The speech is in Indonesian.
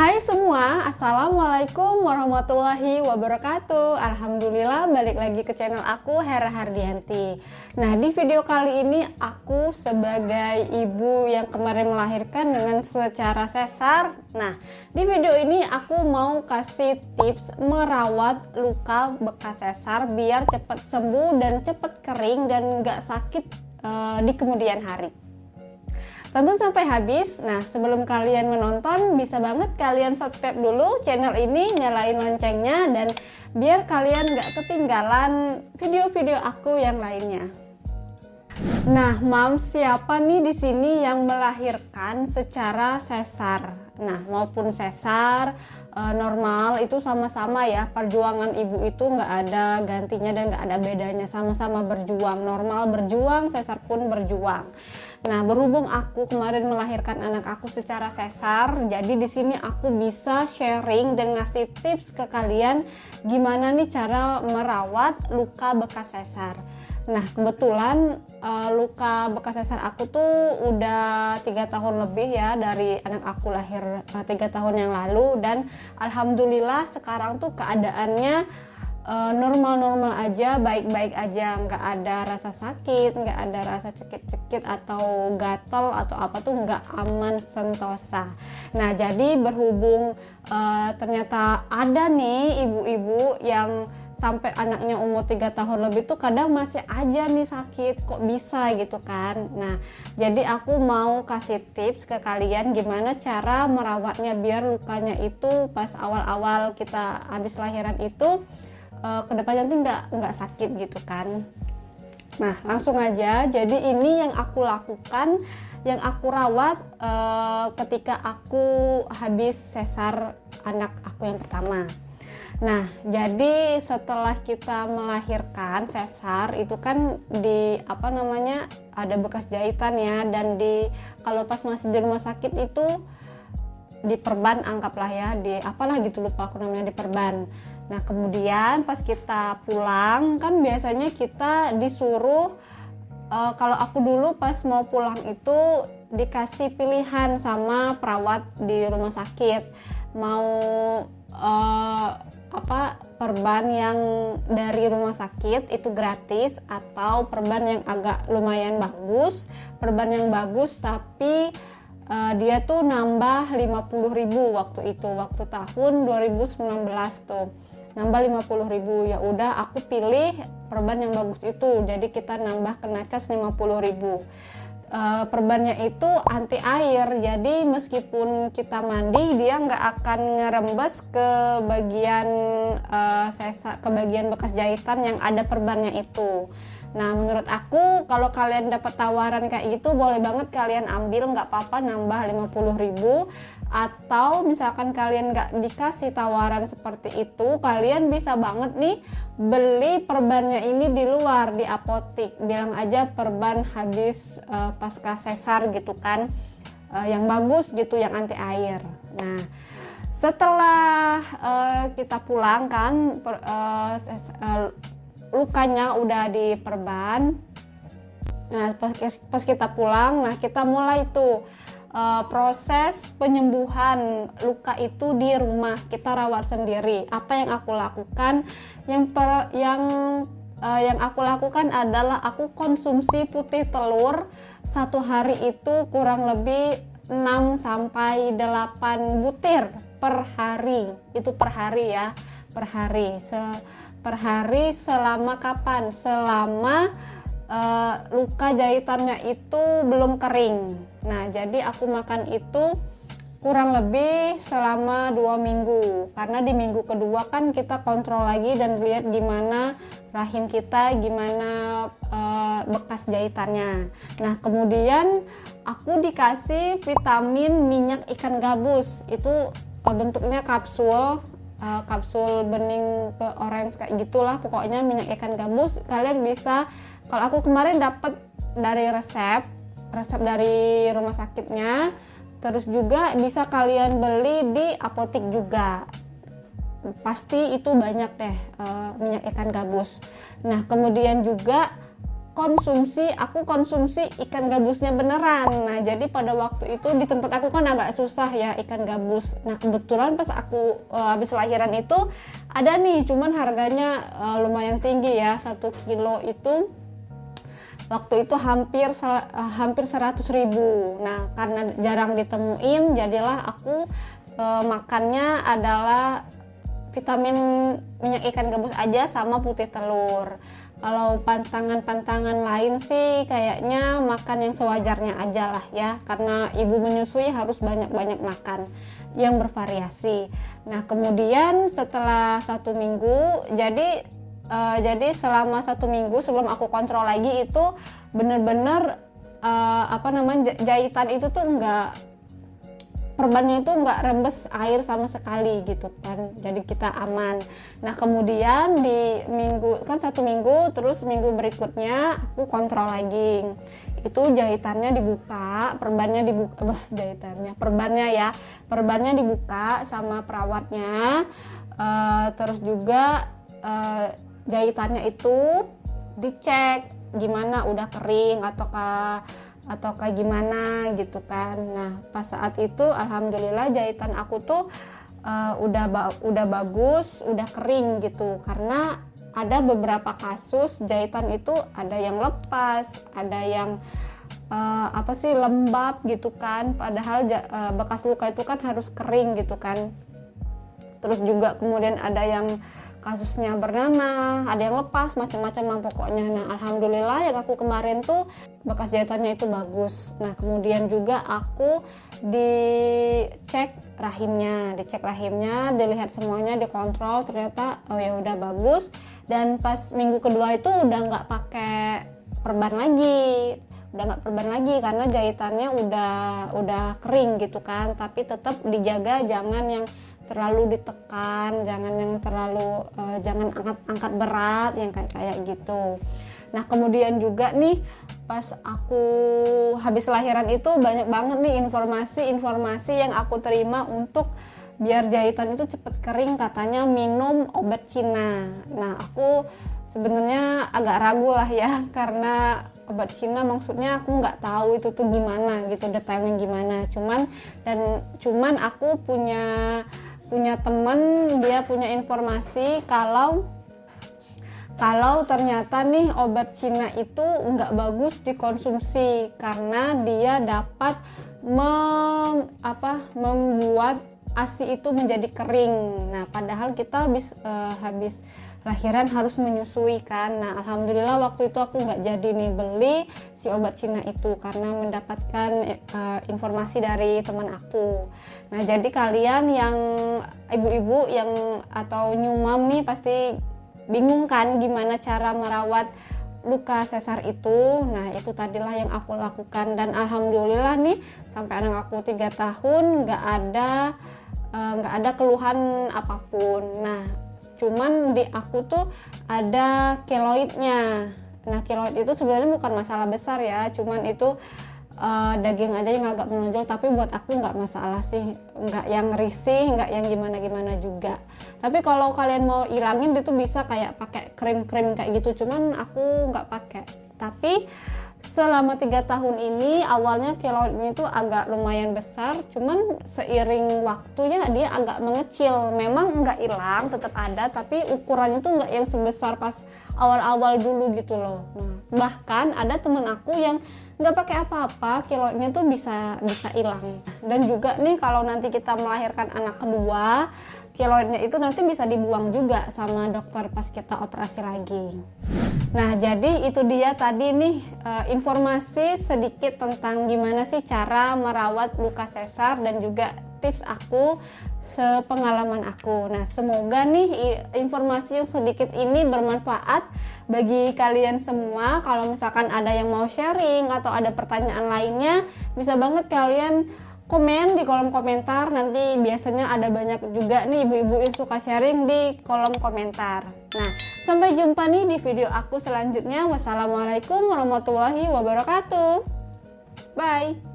Hai semua, Assalamualaikum warahmatullahi wabarakatuh. Alhamdulillah balik lagi ke channel aku, Hera Hardianti. Nah, di video kali ini aku sebagai ibu yang kemarin melahirkan dengan secara sesar. Nah, di video ini aku mau kasih tips merawat luka bekas sesar biar cepat sembuh dan cepat kering dan gak sakit di kemudian hari. Tonton sampai habis. Nah, sebelum kalian menonton, bisa banget kalian subscribe dulu channel ini, nyalain loncengnya, dan biar kalian gak ketinggalan video-video aku yang lainnya. Nah, moms, siapa nih di sini yang melahirkan secara sesar? Nah, maupun sesar normal itu sama-sama ya, perjuangan ibu itu nggak ada gantinya dan nggak ada bedanya, sama-sama berjuang. Normal berjuang, sesar pun berjuang. Nah, berhubung aku kemarin melahirkan anak aku secara sesar, jadi di sini aku bisa sharing dan ngasih tips ke kalian gimana nih cara merawat luka bekas sesar. Nah, kebetulan luka bekas sesar aku tuh udah 3 tahun lebih ya dari anak aku lahir 3 tahun yang lalu, dan alhamdulillah sekarang tuh keadaannya normal-normal aja, baik-baik aja, nggak ada rasa sakit, nggak ada rasa cekit-cekit atau gatel atau apa tuh, nggak, aman sentosa. Nah, jadi berhubung ternyata ada nih ibu-ibu yang sampai anaknya umur 3 tahun lebih tuh kadang masih aja nih sakit, kok bisa gitu kan. Nah, jadi aku mau kasih tips ke kalian gimana cara merawatnya biar lukanya itu pas awal-awal kita habis lahiran itu kedepannya nanti nggak sakit gitu kan. Nah, langsung aja. Jadi ini yang aku lakukan, yang aku rawat ketika aku habis sesar anak aku yang pertama. Nah, jadi setelah kita melahirkan sesar itu kan ada bekas jahitan ya, dan kalau pas masih di rumah sakit itu diperban, anggaplah ya, lupa aku namanya, diperban. Nah, kemudian pas kita pulang kan biasanya kita disuruh kalau aku dulu pas mau pulang itu dikasih pilihan sama perawat di rumah sakit, mau perban yang dari rumah sakit itu gratis atau perban yang agak lumayan bagus, perban yang bagus tapi dia tuh nambah 50.000 waktu itu, waktu tahun 2019 tuh nambah 50.000. Ya udah, aku pilih perban yang bagus itu, jadi kita nambah kena cas 50.000. Perbannya itu anti air, jadi meskipun kita mandi dia nggak akan ngerembes ke bagian ke bagian bekas jahitan yang ada perbannya itu. Nah, menurut aku kalau kalian dapat tawaran kayak gitu boleh banget kalian ambil, nggak apa-apa nambah 50.000. Atau misalkan kalian nggak dikasih tawaran seperti itu, kalian bisa banget nih beli perbannya ini di luar, di apotik. Bilang aja perban habis pasca sesar gitu kan, yang bagus gitu, yang anti air. Nah, setelah kita pulang kan, lukanya udah diperban. Nah, pas kita pulang, nah kita mulai tuh proses penyembuhan luka itu di rumah, kita rawat sendiri. Apa yang aku lakukan? Yang aku lakukan adalah aku konsumsi putih telur satu hari itu kurang lebih 6 sampai 8 butir per hari. Itu per hari ya, per hari. Per hari selama kapan? Selama luka jahitannya itu belum kering. Nah, jadi aku makan itu kurang lebih selama 2 minggu, karena di minggu kedua kan kita kontrol lagi dan lihat gimana rahim kita, gimana bekas jahitannya. Nah, kemudian aku dikasih vitamin minyak ikan gabus, itu bentuknya kapsul bening ke orange kayak gitulah, pokoknya minyak ikan gabus. Kalian bisa, kalau aku kemarin dapat dari resep dari rumah sakitnya, terus juga bisa kalian beli di apotik juga, pasti itu banyak deh minyak ikan gabus. Nah, kemudian juga aku konsumsi ikan gabusnya beneran. Nah jadi pada waktu itu di tempat aku kan agak susah ya ikan gabus. Nah kebetulan pas aku habis lahiran itu ada nih, cuman harganya lumayan tinggi ya. 1 kilo itu waktu itu hampir 100.000. Nah karena jarang ditemuin, jadilah aku makannya adalah vitamin minyak ikan gabus aja sama putih telur. Kalau pantangan-pantangan lain sih kayaknya makan yang sewajarnya aja lah ya, karena ibu menyusui harus banyak-banyak makan yang bervariasi. Nah kemudian setelah 1 minggu, jadi selama 1 minggu sebelum aku kontrol lagi itu bener-bener jahitan itu tuh perbannya itu nggak rembes air sama sekali gitu kan, jadi kita aman. Nah kemudian di minggu kan 1 minggu, terus minggu berikutnya aku kontrol lagi, itu jahitannya dibuka, perbannya dibuka sama perawatnya, terus juga jahitannya itu dicek gimana, udah kering atau kayak gimana gitu kan. Nah pas saat itu alhamdulillah jahitan aku tuh udah bagus, udah kering gitu, karena ada beberapa kasus jahitan itu ada yang lepas, ada yang lembab gitu kan, padahal bekas luka itu kan harus kering gitu kan. Terus juga kemudian ada yang kasusnya bernanah, ada yang lepas, macam-macam lah pokoknya. Nah alhamdulillah yang aku kemarin tuh bekas jahitannya itu bagus. Nah kemudian juga aku dicek rahimnya, dilihat semuanya, dikontrol, ternyata oh ya udah bagus. Dan pas minggu kedua itu udah nggak pakai perban lagi, karena jahitannya udah kering gitu kan. Tapi tetap dijaga jangan yang terlalu ditekan, jangan angkat berat yang kayak gitu. Nah kemudian juga nih pas aku habis lahiran itu banyak banget nih informasi yang aku terima untuk biar jahitan itu cepet kering, katanya minum obat Cina. Nah aku sebenarnya agak ragu lah ya, karena obat Cina maksudnya aku nggak tahu itu tuh gimana gitu, detailnya gimana. Cuman aku punya temen, dia punya informasi kalau ternyata nih obat Cina itu nggak bagus dikonsumsi karena dia dapat membuat ASI itu menjadi kering. Nah padahal kita habis lahiran harus menyusui kan. Nah alhamdulillah waktu itu aku nggak jadi nih beli si obat Cina itu karena mendapatkan informasi dari teman aku. Nah jadi kalian yang ibu-ibu yang atau new mom nih pasti bingung kan gimana cara merawat luka sesar itu. Nah itu tadilah yang aku lakukan, dan alhamdulillah nih sampai anak aku 3 tahun nggak ada keluhan apapun. Nah cuman di aku tuh ada keloidnya. Nah keloid itu sebenarnya bukan masalah besar ya, cuman itu daging aja yang agak menonjol, tapi buat aku nggak masalah sih, nggak yang risih, nggak yang gimana juga. Tapi kalau kalian mau ilangin itu bisa kayak pakai krim kayak gitu, cuman aku nggak pakai. Tapi selama 3 tahun ini awalnya keloidnya itu agak lumayan besar, cuman seiring waktunya dia agak mengecil. Memang nggak hilang, tetap ada, tapi ukurannya tuh nggak yang sebesar pas awal-awal dulu gitu loh. Nah, bahkan ada temen aku yang nggak pakai apa-apa keloidnya tuh bisa hilang. Dan juga nih kalau nanti kita melahirkan anak kedua, keloidnya itu nanti bisa dibuang juga sama dokter pas kita operasi lagi. Nah jadi itu dia tadi nih informasi sedikit tentang gimana sih cara merawat luka sesar dan juga tips aku sepengalaman aku. Nah semoga nih informasi yang sedikit ini bermanfaat bagi kalian semua. Kalau misalkan ada yang mau sharing atau ada pertanyaan lainnya, bisa banget kalian komen di kolom komentar. Nanti biasanya ada banyak juga nih ibu-ibu yang suka sharing di kolom komentar. Nah sampai jumpa nih di video aku selanjutnya. Wassalamualaikum warahmatullahi wabarakatuh. Bye.